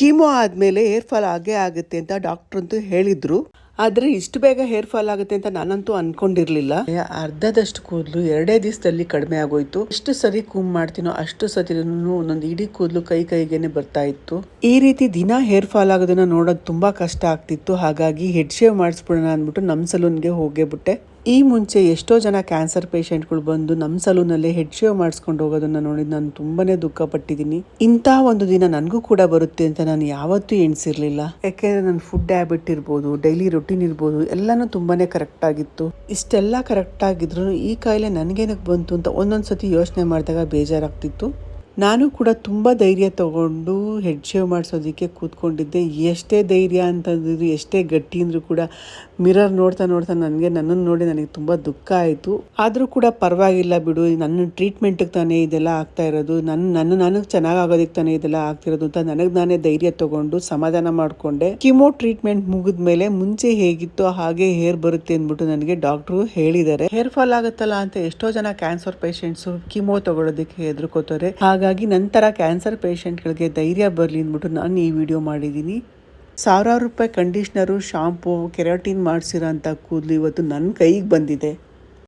Chemo ಆದಮೇಲೆ hair fall ಆಗೇ ಆಗುತ್ತೆ ಅಂತ ಡಾಕ್ಟರ್ ಅಂತೂ ಹೇಳಿದ್ರು. ಆದರೆ ಇಷ್ಟು ಬೇಗ ಹೇರ್ ಫಾಲ್ ಆಗುತ್ತೆ ಅಂತ ನಾನಂತೂ ಅನ್ಕೊಂಡಿರ್ಲಿಲ್ಲ. ಅರ್ಧದಷ್ಟು ಕೂದಲು 2 ದಿವಸದಲ್ಲಿ ಕಡಿಮೆ ಆಗೋಯ್ತು. ಎಷ್ಟು ಸರಿ ಕೂಮ್ ಮಾಡ್ತೀನೋ ಅಷ್ಟು ಸತಿ ಒಂದೊಂದು ಇಡೀ ಕೂದಲು ಕೈಗೇನೆ ಬರ್ತಾ ಇತ್ತು. ಈ ರೀತಿ ದಿನ ಹೇರ್ ಫಾಲ್ ಆಗೋದನ್ನ ನೋಡೋದು ತುಂಬಾ ಕಷ್ಟ ಆಗ್ತಿತ್ತು. ಹಾಗಾಗಿ ಹೆಡ್ ಶೇವ್ ಮಾಡಿಸ್ಬಿಡೋಣ ಅಂದ್ಬಿಟ್ಟು ನಮ್ಮ ಸಲೂನ್ಗೆ ಹೋಗೇಬಿಟ್ಟೆ. ಈ ಮುಂಚೆ ಎಷ್ಟೋ ಜನ ಕ್ಯಾನ್ಸರ್ ಪೇಷಂಟ್ಗಳು ಬಂದು ನಮ್ಮ ಸಲೂನಲ್ಲಿ ಹೆಡ್ ಶೇವ್ ಮಾಡಿಸ್ಕೊಂಡು ಹೋಗೋದನ್ನ ನೋಡಿ ನಾನು ತುಂಬಾನೇ ದುಃಖ ಪಟ್ಟಿದ್ದೀನಿ. ಇಂಥ ಒಂದು ದಿನ ನನಗೂ ಕೂಡ ಬರುತ್ತೆ ಅಂತ ನಾನು ಯಾವತ್ತೂ ಎಣಿಸಿರ್ಲಿಲ್ಲ. ಯಾಕೆಂದ್ರೆ ನನ್ನ ಫುಡ್ ಹ್ಯಾಬಿಟ್ ಇರ್ಬೋದು, ಡೈಲಿ ರುಟೀನ್ ಇರ್ಬೋದು, ಎಲ್ಲಾನು ತುಂಬಾನೇ ಕರೆಕ್ಟ್ ಆಗಿತ್ತು. ಇಷ್ಟೆಲ್ಲ ಕರೆಕ್ಟ್ ಆಗಿದ್ರು ಈ ಕಾಯಿಲೆ ನನಗೇನಕ್ಕೆ ಬಂತು ಅಂತ ಒಂದೊಂದ್ಸತಿ ಯೋಚನೆ ಮಾಡಿದಾಗ ಬೇಜಾರಾಗ್ತಿತ್ತು. ನಾನು ಕೂಡ ತುಂಬ ಧೈರ್ಯ ತಗೊಂಡು ಹೆಡ್ ಶೇವ್ ಮಾಡಿಸೋದಕ್ಕೆ ಕೂತ್ಕೊಂಡಿದ್ದೆ. ಎಷ್ಟೇ ಧೈರ್ಯ ಅಂತಂದಿದ್ರು, ಎಷ್ಟೇ ಗಟ್ಟಿ ಅಂದರೂ ಕೂಡ ಮಿರರ್ ನೋಡ್ತಾ ನನ್ನನ್ನು ನೋಡಿ ನನಗೆ ತುಂಬ ದುಃಖ ಆಯಿತು. ಆದರೂ ಕೂಡ ಪರವಾಗಿಲ್ಲ ಬಿಡು, ನನ್ನ ಟ್ರೀಟ್ಮೆಂಟಿಗೆ ತಾನೇ ಇದೆಲ್ಲ ಆಗ್ತಾ ಇರೋದು, ನನಗೆ ಚೆನ್ನಾಗಿ ಆಗೋದಕ್ಕೆ ತಾನೇ ಇದೆಲ್ಲ ಆಗ್ತಿರೋದು ಅಂತ ನನಗೆ ನಾನೇ ಧೈರ್ಯ ತಗೊಂಡು ಸಮಾಧಾನ ಮಾಡಿಕೊಂಡೆ. ಕಿಮೋ ಟ್ರೀಟ್ಮೆಂಟ್ ಮುಗಿದ್ಮೇಲೆ ಮುಂಚೆ ಹೇಗಿತ್ತೋ ಹಾಗೆ ಹೇರ್ ಬರುತ್ತೆ ಅಂದ್ಬಿಟ್ಟು ನನಗೆ ಡಾಕ್ಟ್ರು ಹೇಳಿದ್ದಾರೆ. ಹೇರ್ ಫಾಲ್ ಆಗುತ್ತಲ್ಲ ಅಂತ ಎಷ್ಟೋ ಜನ ಕ್ಯಾನ್ಸರ್ ಪೇಷಂಟ್ಸು ಕಿಮೋ ತಗೊಳ್ಳೋದಕ್ಕೆ ಹೆದರ್ಕೋತಾರೆ. ಹಾಗಾಗಿ ನಂತರ ಕ್ಯಾನ್ಸರ್ ಪೇಷಂಟ್ಗಳಿಗೆ ಧೈರ್ಯ ಬರಲಿ ಅಂದ್ಬಿಟ್ಟು ನಾನು ಈ ವಿಡಿಯೋ ಮಾಡಿದ್ದೀನಿ. ₹1000 ಕಂಡೀಷ್ನರು, ಶಾಂಪೂ, ಕೆರಾಟಿನ್ ಮಾಡಿಸಿರೋ ಅಂಥ ಕೂದಲು ಇವತ್ತು ನನ್ನ ಕೈಗೆ ಬಂದಿದೆ.